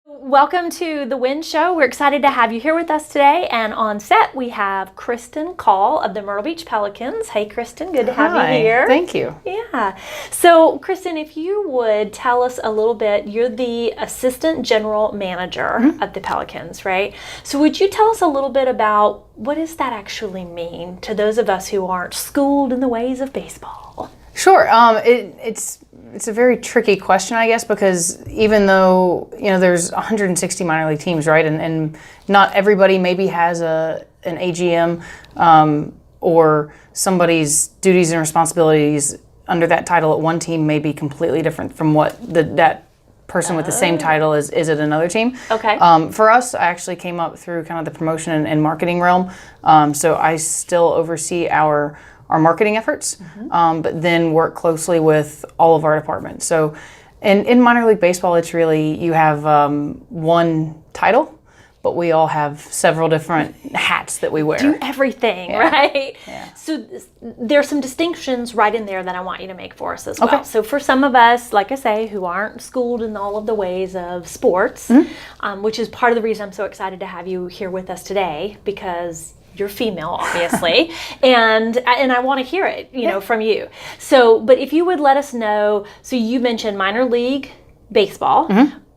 Welcome to the Wynn Show. We're excited to have you here with us today. And on set, we have Kristin Call of the Myrtle Beach Pelicans. Hey, Kristin, good to have you here. Thank you. Yeah. So, Kristin, if you would tell us a little bit, you're the Assistant General Manager of the Pelicans, right? So would you tell us a little bit about what does that actually mean to those of us who aren't schooled in the ways of baseball? Sure. It's a very tricky question, I guess, because even though there's 160 minor league teams, right, and not everybody maybe has an AGM or somebody's duties and responsibilities under that title at one team may be completely different from what that person with the same title is at another team. Okay. For us, I actually came up through kind of the promotion and marketing realm, so I still oversee our marketing efforts, but then work closely with all of our departments. So in minor league baseball, it's really, you have one title, but we all have several different hats that we wear. Do everything, Yeah. right? Yeah. So there's some distinctions right in there that I want you to make for us as well. Okay. So for some of us, like I say, who aren't schooled in all of the ways of sports, which is part of the reason I'm so excited to have you here with us today, because you're female, obviously, and I want to hear it, from you. So, but if you would let us know, so you mentioned minor league baseball,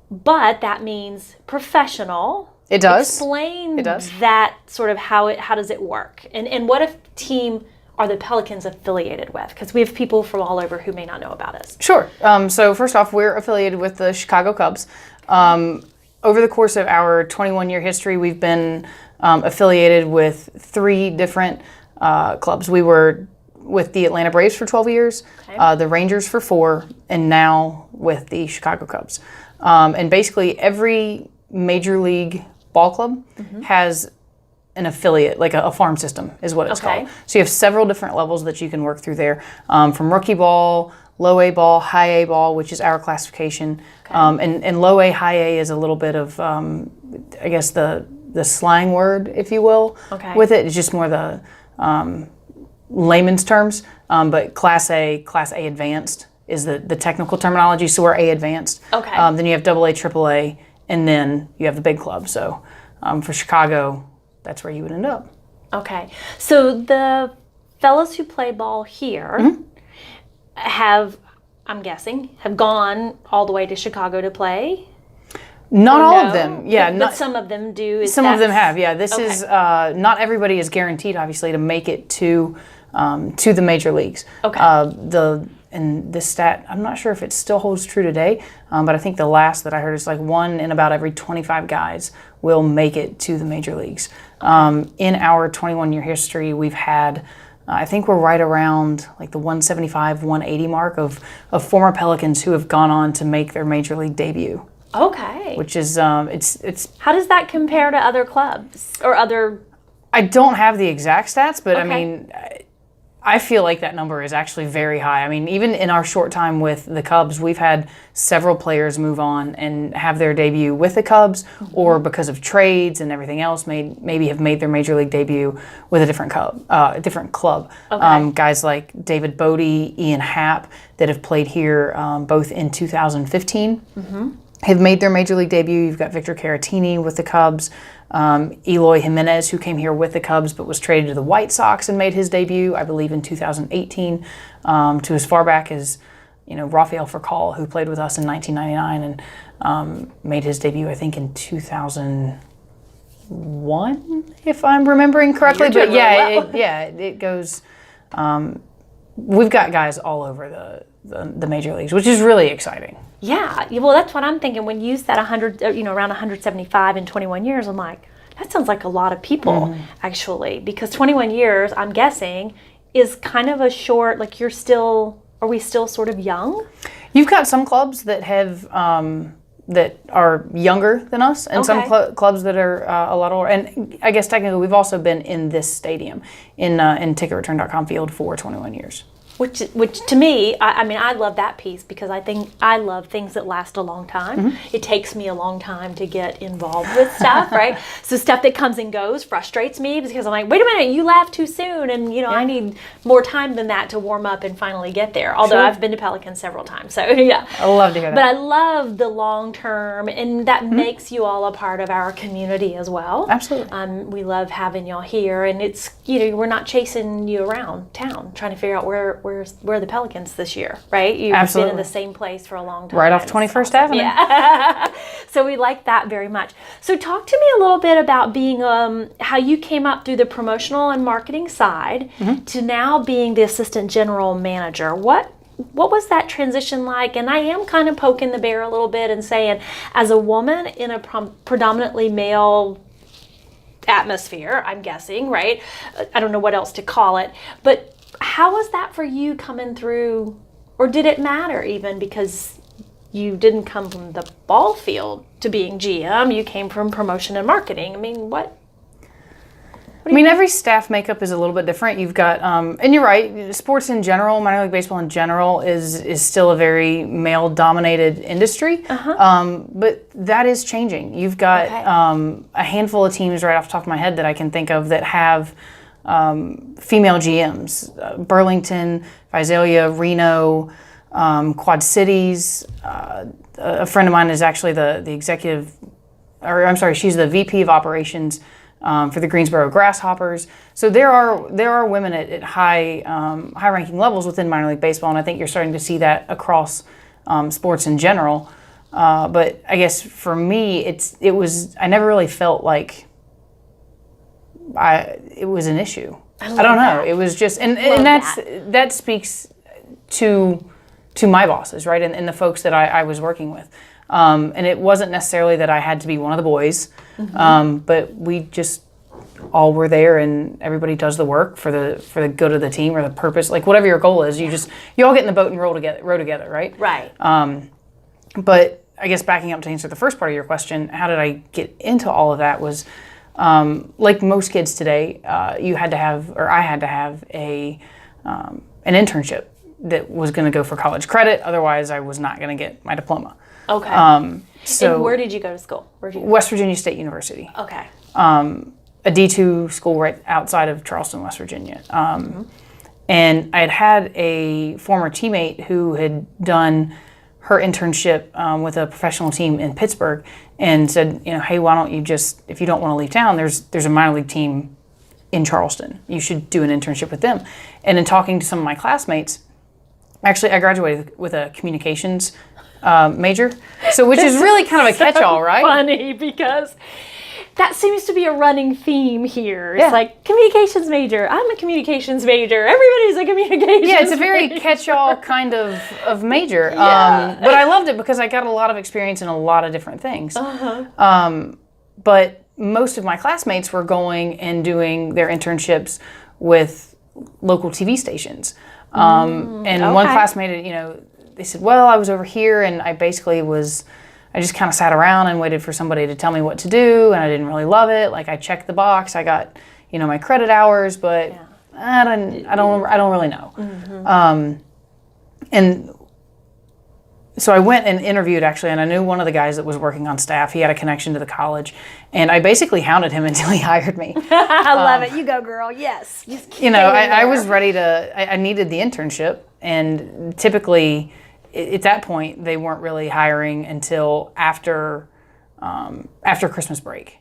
but that means professional. It does. Explain It does. that sort of how does it work, and what if team are the Pelicans affiliated with? Because we have people from all over who may not know about us. Sure. So first off, we're affiliated with the Chicago Cubs. Over the course of our 21-year history, we've been affiliated with 3 different clubs. We were with the Atlanta Braves for 12 years, the Rangers for 4, and now with the Chicago Cubs. And basically every major league ball club has an affiliate, like a farm system is what it's called. So you have several different levels that you can work through there, from rookie ball, low A ball, high A ball, which is our classification. And low A, high A is a little bit of, I guess, the slang word, if you will, with it. It's just more the layman's terms. But Class A advanced is the technical terminology. So we're A advanced. Then you have double A, triple A, and then you have the big club. So for Chicago, that's where you would end up. Okay. So the fellows who play ball here have, I'm guessing, have gone all the way to Chicago to play? Not all of them, yeah. But some of them do. Some of them have, yeah. This is not everybody is guaranteed, obviously, to make it to the major leagues. And this stat, I'm not sure if it still holds true today, but I think the last that I heard is like 1 in about every 25 guys will make it to the major leagues. In our 21-year history, we've had, I think we're right around like the 175, 180 mark of former Pelicans who have gone on to make their major league debut. Okay. Which is, it's... How does that compare to other clubs or other... I don't have the exact stats, but I mean, I feel like that number is actually very high. I mean, even in our short time with the Cubs, we've had several players move on and have their debut with the Cubs, or because of trades and everything else, maybe have made their major league debut with a different club. Guys like David Bodie, Ian Happ, that have played here both in 2015. Have made their major league debut. You've got Victor Caratini with the Cubs, Eloy Jimenez, who came here with the Cubs but was traded to the White Sox and made his debut, I believe, in 2018. To as far back as Rafael Furcal, who played with us in 1999 and made his debut, I think, in 2001, if I'm remembering correctly. But it goes. We've got guys all over the major leagues, which is really exciting. Yeah, well, that's what I'm thinking. When you use that 100, around 175 in 21 years, I'm like, that sounds like a lot of people, actually, because 21 years, I'm guessing, is kind of a short. Like, are we still sort of young? You've got some clubs that have that are younger than us, and some clubs that are a lot older. And I guess technically, we've also been in this stadium in ticketreturn.com field for 21 years. Which to me, I mean, I love that piece because I think I love things that last a long time. It takes me a long time to get involved with stuff, right? So stuff that comes and goes frustrates me because I'm like, wait a minute, you left too soon, and I need more time than that to warm up and finally get there. Although I've been to Pelicans several times, so yeah. I love to hear that. But I love the long term, and that makes you all a part of our community as well. Absolutely. We love having y'all here, and it's we're not chasing you around town trying to figure out where are the Pelicans this year, right? You've been in the same place for a long time. Right off 21st Avenue. Yeah. So we like that very much. So talk to me a little bit about being how you came up through the promotional and marketing side to now being the assistant general manager. What was that transition like? And I am kind of poking the bear a little bit and saying, as a woman in a predominantly male atmosphere, I'm guessing, right? I don't know what else to call it, but how was that for you coming through, or did it matter even because you didn't come from the ball field to being GM, you came from promotion and marketing? I mean, every staff makeup is a little bit different. You've got, and you're right, sports in general, minor league baseball in general is still a very male-dominated industry, but that is changing. You've got a handful of teams right off the top of my head that I can think of that have female GMs, Burlington, Visalia, Reno, Quad Cities. A friend of mine is actually the executive, or I'm sorry, she's the VP of operations for the Greensboro Grasshoppers. So there are women at high ranking levels within minor league baseball, and I think you're starting to see that across sports in general. But I guess for me, I never really felt like it was an issue. I don't know. It was just, and that speaks to my bosses, right, and the folks that I was working with. And it wasn't necessarily that I had to be one of the boys, but we just all were there, and everybody does the work for the good of the team or the purpose, like whatever your goal is. You all get in the boat and row together, right? Right. But I guess backing up to answer the first part of your question, how did I get into all of that was. Like most kids today, I had to have an internship that was going to go for college credit. Otherwise, I was not going to get my diploma. Okay. So and where did you go to school? West Virginia State University. Okay. A D2 school right outside of Charleston, West Virginia. And I had a former teammate who had done her internship with a professional team in Pittsburgh and said, hey, why don't you just, if you don't want to leave town, there's a minor league team in Charleston. You should do an internship with them. And in talking to some of my classmates, actually I graduated with a communications major, which is really kind of a catch-all, right? Funny because that seems to be a running theme here. It's like communications major. I'm a communications major. Everybody's a communications. Yeah, it's a very catch-all kind of major. But I loved it because I got a lot of experience in a lot of different things. But most of my classmates were going and doing their internships with local TV stations. One classmate, they said, well, I was over here and I just kind of sat around and waited for somebody to tell me what to do, and I didn't really love it. Like, I checked the box, I got, my credit hours, but I don't really know. And so I went and interviewed, actually, and I knew one of the guys that was working on staff. He had a connection to the college, and I basically hounded him until he hired me. I love it. You go, girl. Yes. I was ready to. I needed the internship, and typically, at that point, they weren't really hiring until after Christmas break.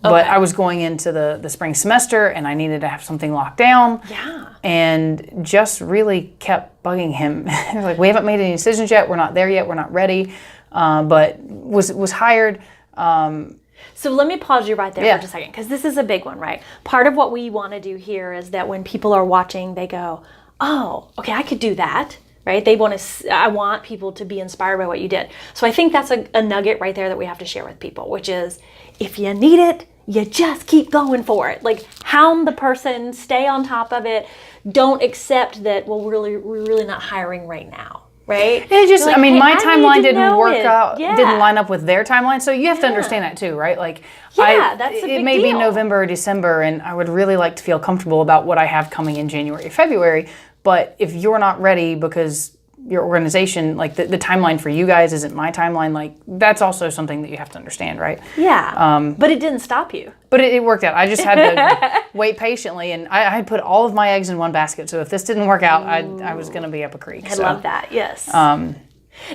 But I was going into the spring semester, and I needed to have something locked down. Yeah. And just really kept bugging him. Like, we haven't made any decisions yet. We're not there yet. We're not ready. But was hired. So let me pause you right there for just a second, because this is a big one, right? Part of what we want to do here is that when people are watching, they go, oh, okay, I could do that. Right? I want people to be inspired by what you did. So I think that's a nugget right there that we have to share with people, which is, if you need it, you just keep going for it. Like, hound the person, stay on top of it. Don't accept that, well, we're really not hiring right now. Right? It just, like, my timeline didn't work out, didn't line up with their timeline. So you have to understand that too, right? Like, that's a big deal. It may be November or December, and I would really like to feel comfortable about what I have coming in January, February. But if you're not ready because your organization, like the timeline for you guys isn't my timeline, like that's also something that you have to understand, right? Yeah. But it didn't stop you. But it worked out. I just had to wait patiently, and I had put all of my eggs in one basket. So if this didn't work out, I was going to be up a creek. I love that. Yes. Now,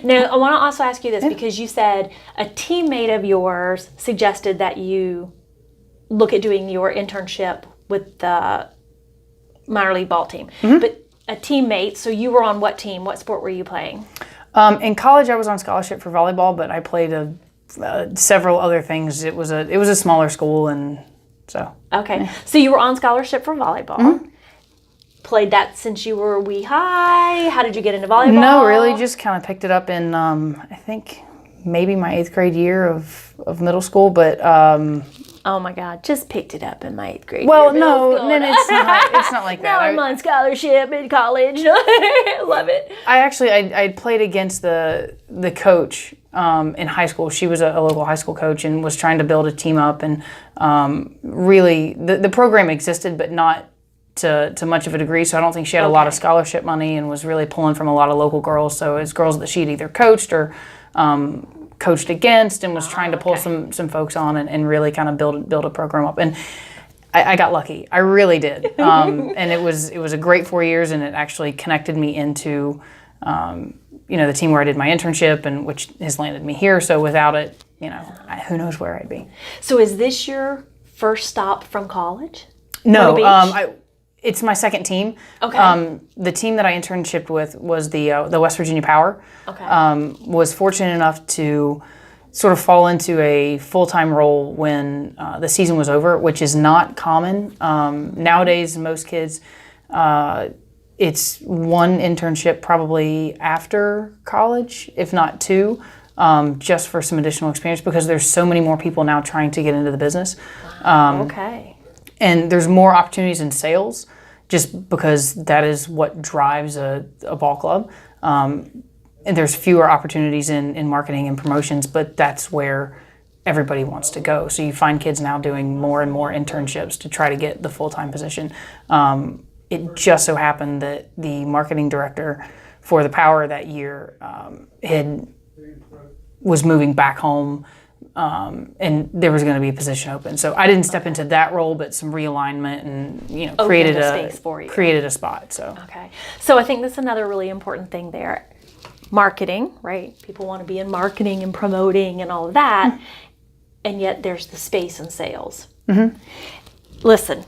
I want to also ask you this because you said a teammate of yours suggested that you look at doing your internship with the minor league ball team. But a teammate, so you were on what team? What sport were you playing? In college, I was on scholarship for volleyball, but I played several other things. It was a smaller school, and so. Okay, so you were on scholarship for volleyball. Played that since you were wee high. How did you get into volleyball? No, really, just kind of picked it up in I think maybe my 8th grade year of middle school, but. Oh my God! Just picked it up in my 8th grade. Well, no, it's not like that. Now I'm on scholarship in college. Love it. I played against the coach in high school. She was a local high school coach and was trying to build a team up, and really the program existed, but not to much of a degree. So I don't think she had a lot of scholarship money, and was really pulling from a lot of local girls. So it's girls that she'd either coached or coached against, and was trying to pull some folks on and really kind of build a program up. And I got lucky. I really did. And it was a great 4 years, and it actually connected me into the team where I did my internship, and which has landed me here. So without it, who knows where I'd be. So is this your first stop from college? No, it's my second team. Okay. The team that I internshiped with was the West Virginia Power. Okay. Was fortunate enough to sort of fall into a full-time role when the season was over, which is not common. Nowadays, most kids, it's one internship probably after college, if not two, just for some additional experience, because there's so many more people now trying to get into the business. Okay. And there's more opportunities in sales, just because that is what drives a ball club. And there's fewer opportunities in marketing and promotions, but that's where everybody wants to go. So you find kids now doing more and more internships to try to get the full-time position. It just so happened that the marketing director for the Power that year was moving back home, and there was going to be a position open. So I didn't step into that role, but some realignment and created a space for you. Created a spot. So okay. So I think that's another really important thing there. Marketing, right? People want to be in marketing and promoting and all of that, and yet there's the space in sales. Listen,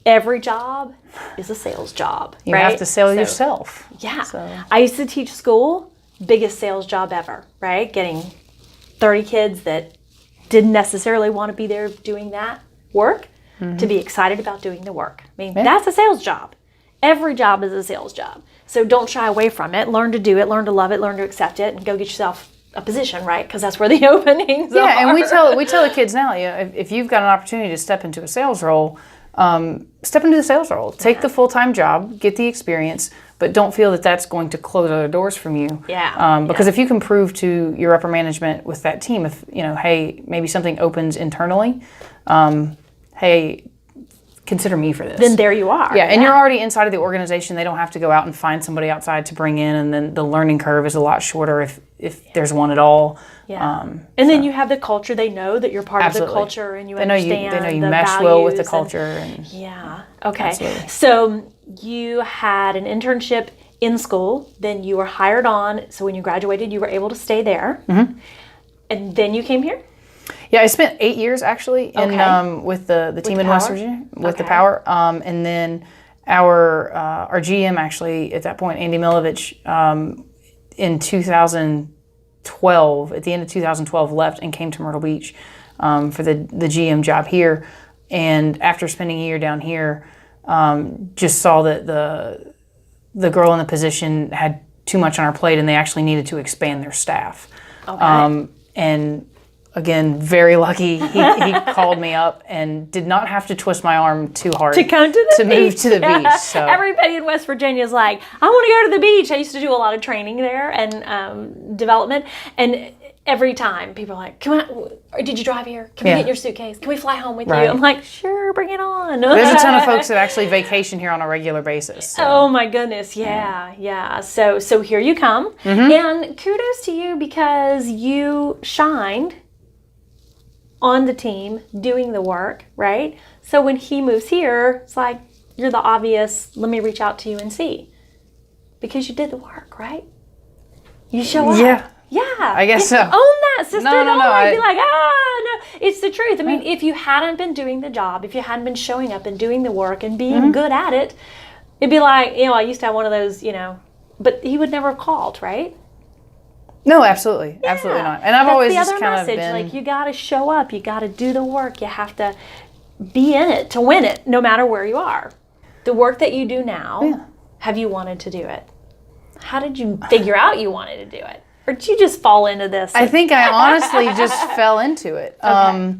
every job is a sales job. You have to sell yourself. Yeah. So. I used to teach school, biggest sales job ever, right? Getting 30 kids that didn't necessarily want to be there doing that work to be excited about doing the work. I mean, that's a sales job. Every job is a sales job. So don't shy away from it. Learn to do it, learn to love it, learn to accept it, and go get yourself a position, right? Because that's where the openings are. Yeah, and we tell the kids now, if you've got an opportunity to step into a sales role, step into the sales role. Take the full-time job, get the experience, but don't feel that that's going to close other doors from you. Yeah. Because if you can prove to your upper management with that team, if hey, maybe something opens internally, hey, consider me for this. Then there you are. Yeah, and you're already inside of the organization. They don't have to go out and find somebody outside to bring in, and then the learning curve is a lot shorter if there's one at all. Yeah. And then you have the culture. They know that you're part of the culture, and you understand. They know you the mesh values well with the culture. Yeah. Okay. Absolutely. So you had an internship in school. Then you were hired on. So when you graduated, you were able to stay there. And then you came here. Yeah, I spent 8 years actually in with the team in West Virginia with the Power, and then our GM actually at that point, Andy Milovich, in 2012, at the end of 2012, left and came to Myrtle Beach for the GM job here, and after spending a year down here, just saw that the girl in the position had too much on her plate, and they actually needed to expand their staff. Okay. And again, very lucky. He called me up and did not have to twist my arm too hard to come to the beach. Move to the beach. So everybody in West Virginia is like, I want to go to the beach. I used to do a lot of training there and development. And every time people are like, come on, did you drive here? Can we get your suitcase? Can we fly home with you? Right. I'm like, sure, bring it on. There's a ton of folks that actually vacation here on a regular basis. So. Oh my goodness, yeah. So here you come. And kudos to you because you shined on the team doing the work, right? So when he moves here, it's like, you're the obvious, let me reach out to you and see. Because you did the work, right? You show up. Yeah. I guess so. Own that, sister. No. I'd be like, no. It's the truth. I mean, if you hadn't been doing the job, if you hadn't been showing up and doing the work and being good at it, it'd be like, I used to have one of those, but he would never have called, right? No, absolutely. Yeah. Absolutely not. And I've always just kind of been... Like, you got to show up. You got to do the work. You have to be in it to win it, no matter where you are. The work that you do now, have you wanted to do it? How did you figure out you wanted to do it? Or did you just fall into this? I think I honestly just fell into it. Okay.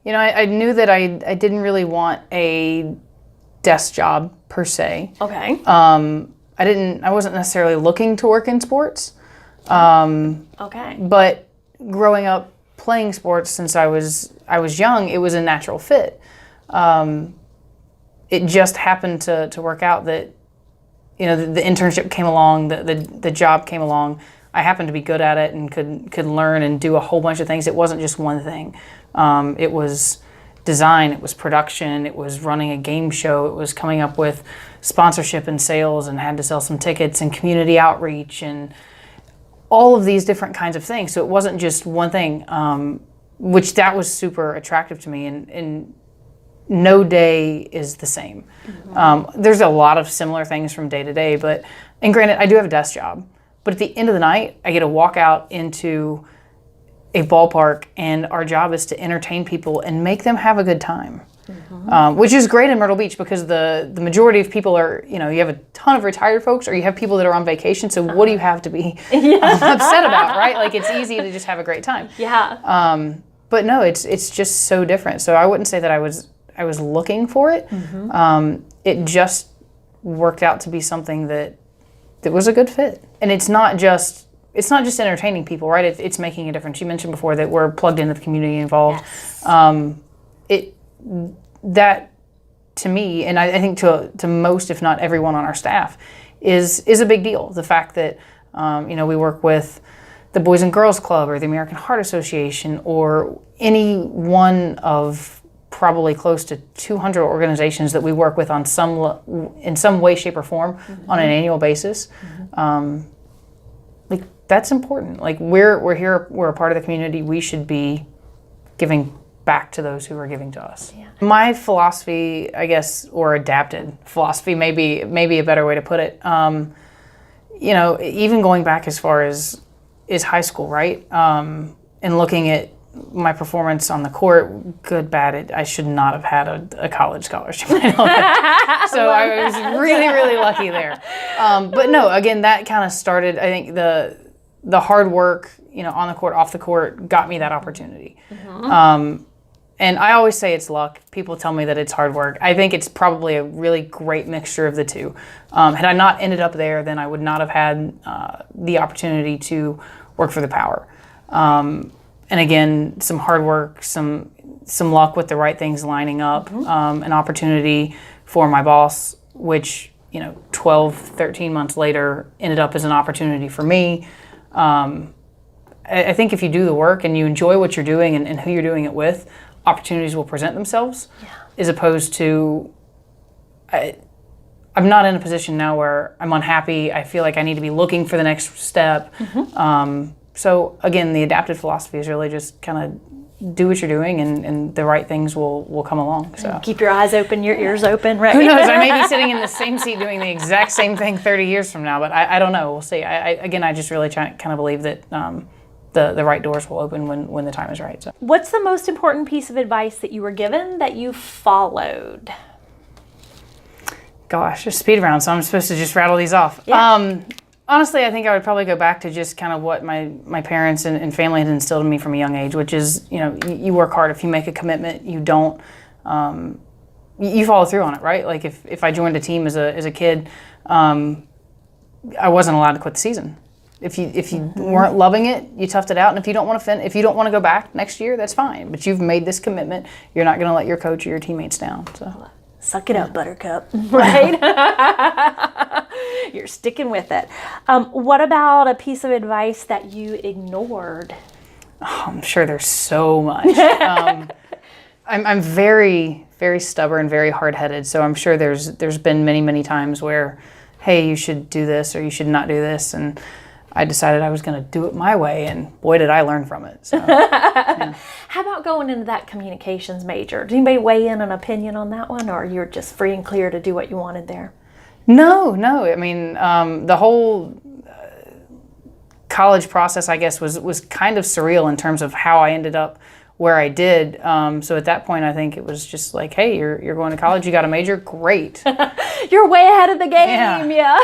I knew that I didn't really want a desk job per se. Okay. I wasn't necessarily looking to work in sports. Okay. But growing up playing sports since I was young, it was a natural fit. It just happened to work out that, the internship came along, the job came along. I happened to be good at it and could learn and do a whole bunch of things. It wasn't just one thing. It was design, it was production, it was running a game show, it was coming up with sponsorship and sales and had to sell some tickets and community outreach and all of these different kinds of things. So it wasn't just one thing, which that was super attractive to me. And no day is the same. There's a lot of similar things from day to day, and granted, I do have a desk job, but at the end of the night, I get to walk out into a ballpark and our job is to entertain people and make them have a good time. Which is great in Myrtle Beach because the majority of people are, you have a ton of retired folks or you have people that are on vacation. So what do you have to be upset about, right? Like it's easy to just have a great time. Yeah. But no, it's just so different. So I wouldn't say that I was looking for it. It just worked out to be something that was a good fit. And it's not just entertaining people, right? It's making a difference. You mentioned before that we're plugged into the community involved. Yes. That to me, and I think to most, if not everyone on our staff, is a big deal. The fact that we work with the Boys and Girls Club or the American Heart Association or any one of probably close to 200 organizations that we work with in some way, shape, or form on an annual basis. Like that's important. Like we're here, we're a part of the community. We should be giving back to those who are giving to us. Yeah. My philosophy, I guess, or adapted philosophy, maybe a better way to put it. Even going back as far as high school, right? And looking at my performance on the court, good, bad, I should not have had a college scholarship. I know that. So I was really, really lucky there. But no, again, that kind of started, I think the hard work, on the court, off the court, got me that opportunity. And I always say it's luck. People tell me that it's hard work. I think it's probably a really great mixture of the two. Had I not ended up there, then I would not have had the opportunity to work for the Power. And again, some hard work, some luck with the right things lining up, an opportunity for my boss, which 12, 13 months later ended up as an opportunity for me. I think if you do the work and you enjoy what you're doing and who you're doing it with, opportunities will present themselves, as opposed to I'm not in a position now where I'm unhappy. I feel like I need to be looking for the next step. So again, the adapted philosophy is really just kind of do what you're doing and the right things will come along. So keep your eyes open, your ears open, right? Who knows? I may be sitting in the same seat doing the exact same thing 30 years from now, but I don't know. We'll see. I just really kind of believe that the right doors will open when the time is right. So. What's the most important piece of advice that you were given that you followed? Gosh, a speed round, so I'm supposed to just rattle these off. Yeah. Honestly, I think I would probably go back to just kind of what my parents and family had instilled in me from a young age, which is, you work hard. If you make a commitment, you don't, you follow through on it, right? Like if I joined a team as a kid, I wasn't allowed to quit the season. If you weren't loving it, you toughed it out. And if you don't want to go back next year, that's fine. But you've made this commitment. You're not going to let your coach or your teammates down. So suck it up, Buttercup. Right? You're sticking with it. What about a piece of advice that you ignored? Oh, I'm sure there's so much. I'm very, very stubborn, very hard-headed. So I'm sure there's been many, many times where, hey, you should do this or you should not do this, and I decided I was going to do it my way, and boy, did I learn from it. So, yeah. How about going into that communications major? Did anybody weigh in an opinion on that one, or you're just free and clear to do what you wanted there? No. I mean, the whole college process, I guess, was kind of surreal in terms of how I ended up where I did. So at that point, I think it was just like, hey, you're going to college, you got a major, great. You're way ahead of the game, yeah.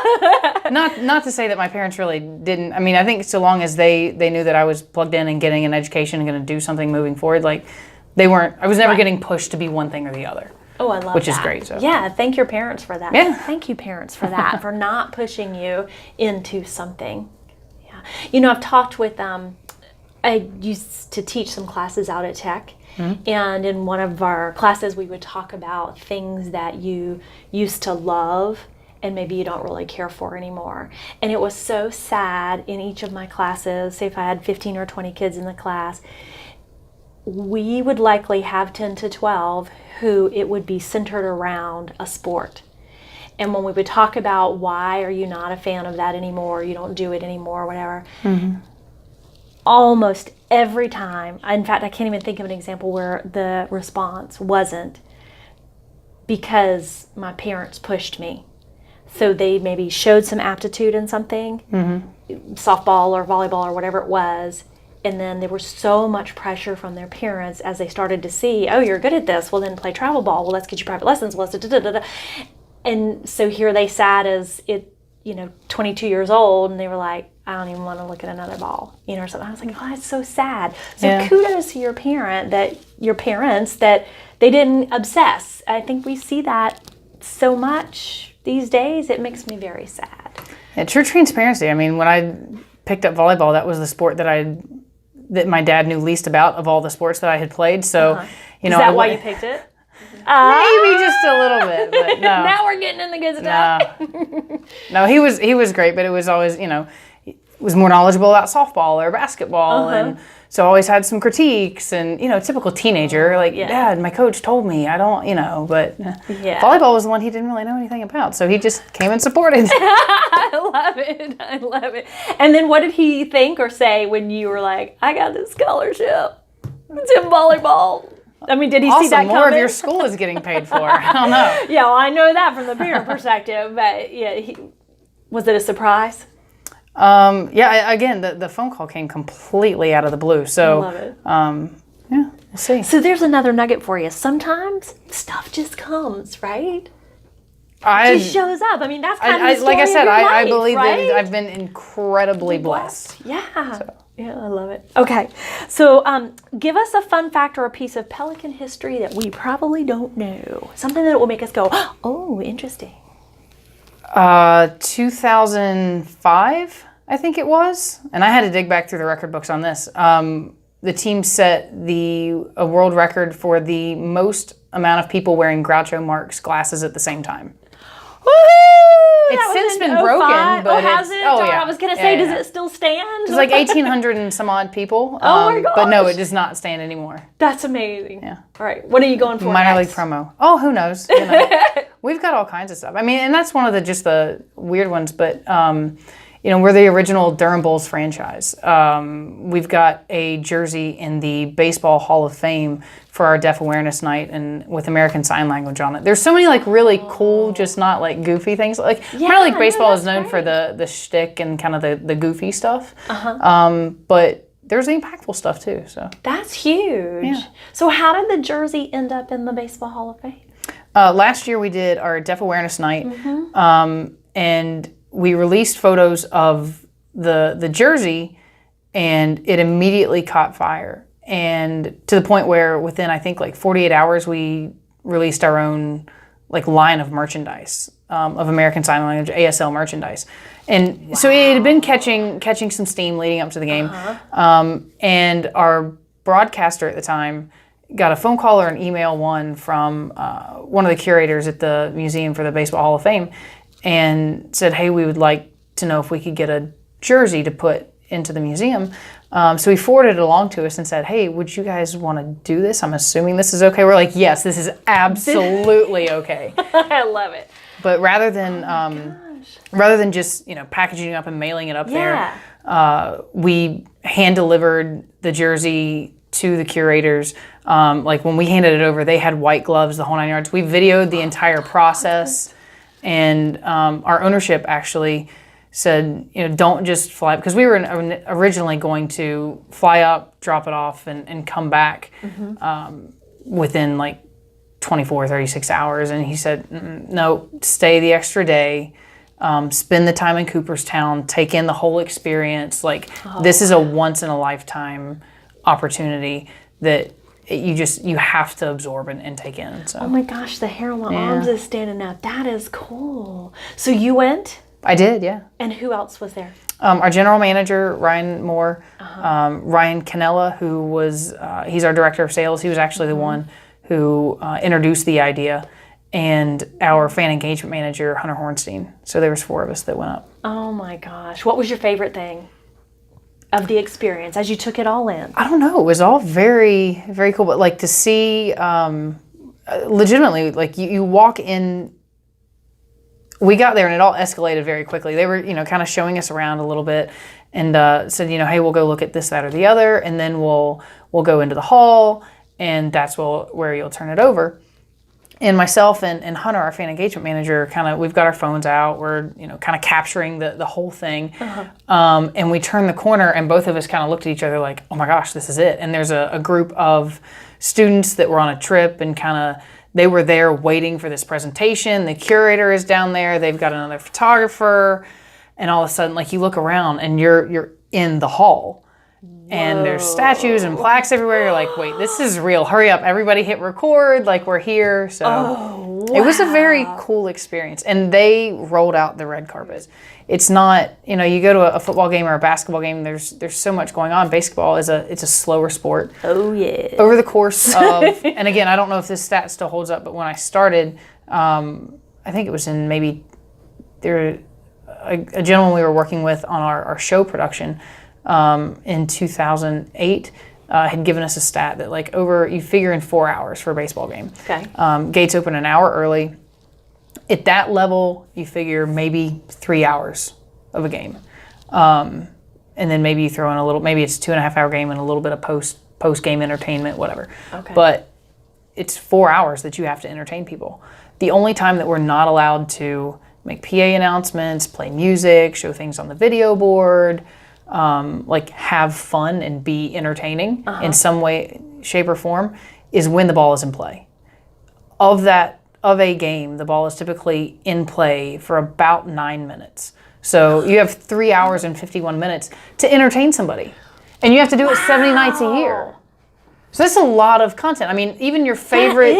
Not to say that my parents really didn't. I mean, I think so long as they knew that I was plugged in and getting an education and going to do something moving forward, like I was never getting pushed to be one thing or the other. Oh, I love that. Which is great. So. Yeah, thank your parents for that. Yeah. Thank you, parents, for that, for not pushing you into something. Yeah. You know, I've talked with I used to teach some classes out at Tech, and in one of our classes we would talk about things that you used to love and maybe you don't really care for anymore. And it was so sad in each of my classes, say if I had 15 or 20 kids in the class, we would likely have 10 to 12 who it would be centered around a sport. And when we would talk about why are you not a fan of that anymore, you don't do it anymore, whatever, almost every time, in fact, I can't even think of an example where the response wasn't because my parents pushed me. So they maybe showed some aptitude in something, softball or volleyball or whatever it was, and then there was so much pressure from their parents as they started to see, oh, you're good at this, well then play travel ball, well let's get you private lessons, well let's da-da-da-da. And so here they sat as 22 years old, and they were like, I don't even want to look at another ball, or something. I was like, oh, that's so sad. So kudos to your parents that they didn't obsess. I think we see that so much these days. It makes me very sad. Yeah, true transparency. I mean, when I picked up volleyball, that was the sport that my dad knew least about of all the sports that I had played. So, Is that why you picked it? Maybe just a little bit, but no. Now we're getting in the good stuff. No, he was great, but it was always, he was more knowledgeable about softball or basketball, and so always had some critiques, and typical teenager, Dad, my coach told me I don't, but volleyball was the one he didn't really know anything about, so he just came and supported. I love it. And then what did he think or say when you were like, I got this scholarship, it's in volleyball? I mean, did he see that coming? More of your school is getting paid for. I don't know. Yeah, well, I know that from the parent perspective, but was it a surprise? Again, the phone call came completely out of the blue. So, I love it. We'll see. So there's another nugget for you. Sometimes stuff just comes, right? It just shows up. I mean, that's kind of the story like I said, of your life, I believe right? that I've been incredibly blessed. Yeah. So. Yeah, I love it. Okay, so give us a fun fact or a piece of Pelican history that we probably don't know. Something that will make us go, oh, interesting. 2005, I think it was. And I had to dig back through the record books on this. The team set a world record for the most amount of people wearing Groucho Marx glasses at the same time. Woohoo! It's since been broken, but has it? I was going to say, does it still stand? It's like 1,800 and some odd people. Oh my gosh. But no, it does not stand anymore. That's amazing. Yeah. All right, what are you going for Minor next? league promo. Oh, who knows? We've got all kinds of stuff. I mean, and that's one of the weird ones, but we're the original Durham Bulls franchise. We've got a jersey in the Baseball Hall of Fame for our Deaf Awareness Night, and with American Sign Language on it. There's so many really cool, just not goofy things. Minor League Baseball is known for the shtick and kind of the goofy stuff. But there's the impactful stuff too. So that's huge. Yeah. So how did the jersey end up in the Baseball Hall of Fame? Last year we did our Deaf Awareness Night, and we released photos of the jersey, and it immediately caught fire. And to the point where within, I think, 48 hours, we released our own line of merchandise. of American Sign Language, ASL merchandise. And so it had been catching some steam leading up to the game. And our broadcaster at the time got a phone call or an email from one of the curators at the Museum for the Baseball Hall of Fame and said, hey, we would like to know if we could get a jersey to put into the museum. So he forwarded it along to us and said, hey, would you guys want to do this? I'm assuming this is okay. We're like, yes, this is absolutely okay. I love it. But rather than just, packaging it up and mailing it up there, we hand delivered the jersey to the curators. Like when we handed it over, they had white gloves, the whole 9 yards. We videoed the entire process, and our ownership actually said, don't just fly, because we were originally going to fly up, drop it off, and come back within like 24, 36 hours. And he said, no, stay the extra day, spend the time in Cooperstown, take in the whole experience. Like, this is a once in a lifetime opportunity that you have to absorb and take in. So. Oh my gosh, the hair on my arms is standing out. That is cool. So you went? I did, yeah. And who else was there? Our general manager, Ryan Moore, Ryan Canella, who was, he's our director of sales. He was actually the one who introduced the idea, and our fan engagement manager, Hunter Hornstein. So there was 4 of us that went up. Oh my gosh. What was your favorite thing of the experience as you took it all in? I don't know. It was all very, very cool. But like to see, legitimately, like you walk in. We got there and it all escalated very quickly. They were, kind of showing us around a little bit, and said, hey, we'll go look at this, that, or the other, and then we'll go into the hall, and that's where you'll turn it over. And myself and Hunter, our fan engagement manager, we've got our phones out. We're, kind of capturing the whole thing. And we turn the corner, and both of us kind of looked at each other like, oh my gosh, this is it. And there's a group of students that were on a trip, and they were there waiting for this presentation. The curator is down there. They've got another photographer. And all of a sudden, like, you look around and you're in the hall. And there's statues and plaques everywhere. You're like, wait, this is real. Hurry up. Everybody hit record. Like, we're here. So It was a very cool experience. And they rolled out the red carpet. It's not, you go to a football game or a basketball game, there's so much going on. Basketball it's a slower sport. Oh, yeah. Over the course of, and again, I don't know if this stat still holds up, but when I started, I think it was in maybe, a gentleman we were working with on our show production in 2008 had given us a stat that like you figure in 4 hours for a baseball game. Okay. Gates open an hour early. At that level, you figure maybe 3 hours of a game. And then maybe you throw in maybe it's 2.5 hour game and a little bit of post-game entertainment, whatever. Okay. But it's 4 hours that you have to entertain people. The only time that we're not allowed to make PA announcements, play music, show things on the video board, like have fun and be entertaining in some way, shape, or form, is when the ball is in play. Of a game, the ball is typically in play for about 9 minutes. So you have 3 hours and 51 minutes to entertain somebody. And you have to do it 70 nights a year. So that's a lot of content. I mean, even your favorite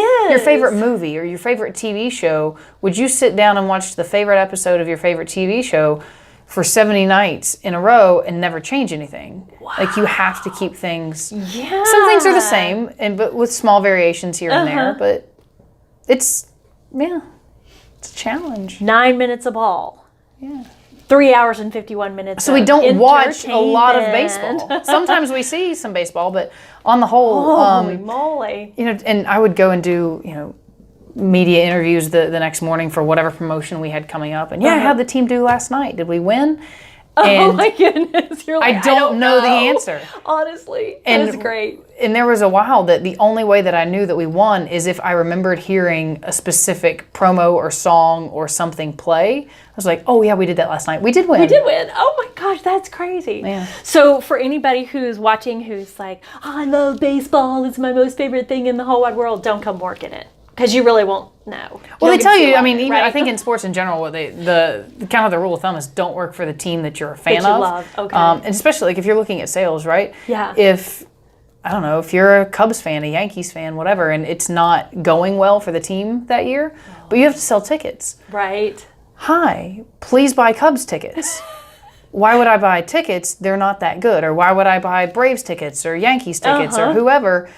movie or your favorite TV show, would you sit down and watch the favorite episode of your favorite TV show for 70 nights in a row and never change anything? Wow. Like, you have to keep things. Yeah. Some things are the same, but with small variations here and there. But it's a challenge. 9 minutes a ball. Yeah. 3 hours and 51 minutes. So we don't watch a lot of baseball. Sometimes we see some baseball, but on the whole, holy moly. And I would go and do, media interviews the next morning for whatever promotion we had coming up. And how'd the team do last night? Did we win? Oh my goodness. You're like, I don't know the answer. Honestly. That's great. And there was a while that the only way that I knew that we won is if I remembered hearing a specific promo or song or something play. I was like, oh yeah, we did that last night. We did win. Oh my gosh, that's crazy. Yeah. So for anybody who's watching who's like, I love baseball, it's my most favorite thing in the whole wide world, don't come work in it. Because you really won't know. Well, they tell you, even, right? I think in sports in general, what the kind of the rule of thumb is don't work for the team that you're a fan that you of. Love. Okay. And especially like if you're looking at sales, right? Yeah. If I don't know, if you're a Cubs fan, a Yankees fan, whatever, and it's not going well for the team that year, but you have to sell tickets. Right. Hi, please buy Cubs tickets. Why would I buy tickets? They're not that good. Or why would I buy Braves tickets or Yankees tickets or whoever?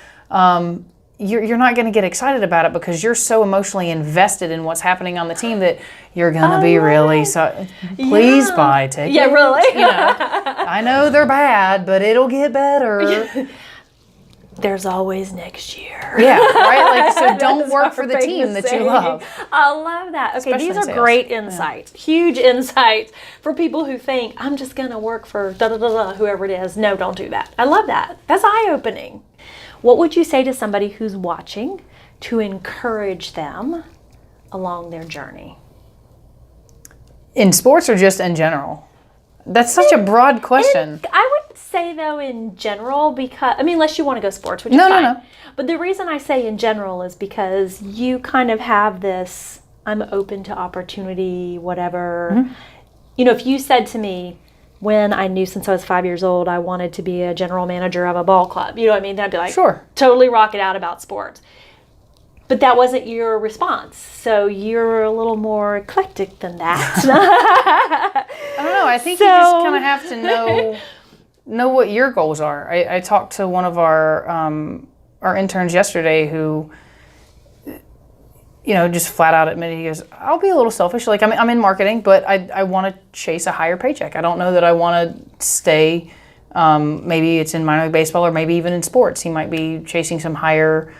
You're not going to get excited about it because you're so emotionally invested in what's happening on the team that you're going to be really so. Please buy tickets. Yeah, really. I know they're bad, but it'll get better. There's always next year. Yeah, right? Like, so don't work for the team that you love. I love that. Okay, Especially these are in sales. great insights. Huge insights for people who think, I'm just going to work for whoever it is. No, don't do that. I love that. That's eye-opening. What would you say to somebody who's watching to encourage them along their journey? In sports or just in general? That's such a broad question. I would say, though, in general, because, I mean, unless you want to go sports, which is fine. No. But the reason I say in general is because you kind of have this, I'm open to opportunity, whatever. Mm-hmm. You know, if you said to me, when I knew since I was 5 years old, I wanted to be a general manager of a ball club, you know what I mean? Then I'd be like, sure, totally rock it out about sports. But that wasn't your response. So you're a little more eclectic than that. I don't know. I think you just kind of have to know what your goals are. I talked to one of our interns yesterday who, you know, just flat out admitted, he goes, I'll be a little selfish. Like, I'm in marketing, but I want to chase a higher paycheck. I don't know that I want to stay, maybe it's in minor league baseball or maybe even in sports. He might be chasing some higher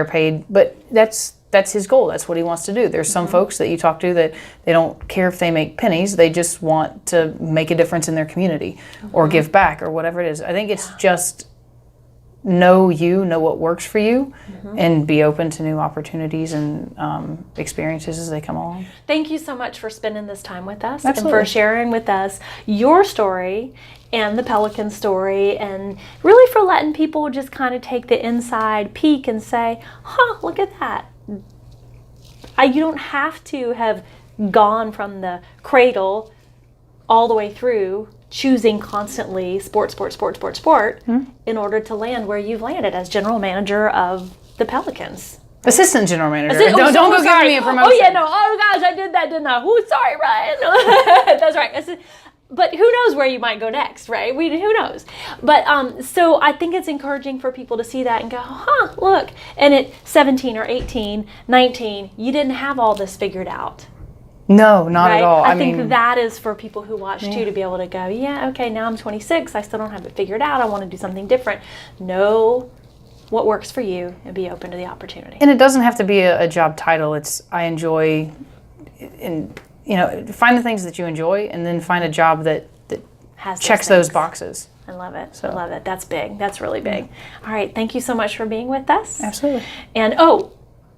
paid, but that's his goal. That's what he wants to do. There's some folks that you talk to that they don't care if they make pennies. They just want to make a difference in their community or give back or whatever it is. I think it's just know what works for you and be open to new opportunities and experiences as they come along. Thank you so much for spending this time with us. Absolutely. And for sharing with us your story and the Pelican story, and really for letting people just kind of take the inside peek and say, look at that. You don't have to have gone from the cradle all the way through choosing constantly sport in order to land where you've landed as general manager of the Pelicans. Assistant general manager. Don't go give me a promotion. Oh, yeah, no. Oh, gosh, I did that, didn't I? Oh, sorry, Ryan. That's right. But who knows where you might go next, right? Who knows? But so I think it's encouraging for people to see that and go, look. And at 17 or 18, 19, you didn't have all this figured out. No, not right? at all. I think that is for people who watch too, to be able to go, yeah, okay, now I'm 26. I still don't have it figured out. I want to do something different. Know what works for you and be open to the opportunity. And it doesn't have to be a job title. It's I enjoy, and find the things that you enjoy, and then find a job that checks those boxes. I love it. I love it. That's big. That's really big. All right. Thank you so much for being with us. Absolutely. And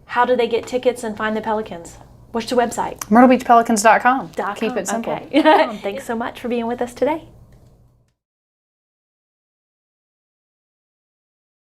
how do they get tickets and find the Pelicans? What's the website? MyrtleBeachPelicans.com. Keep it simple. Okay. Thanks so much for being with us today.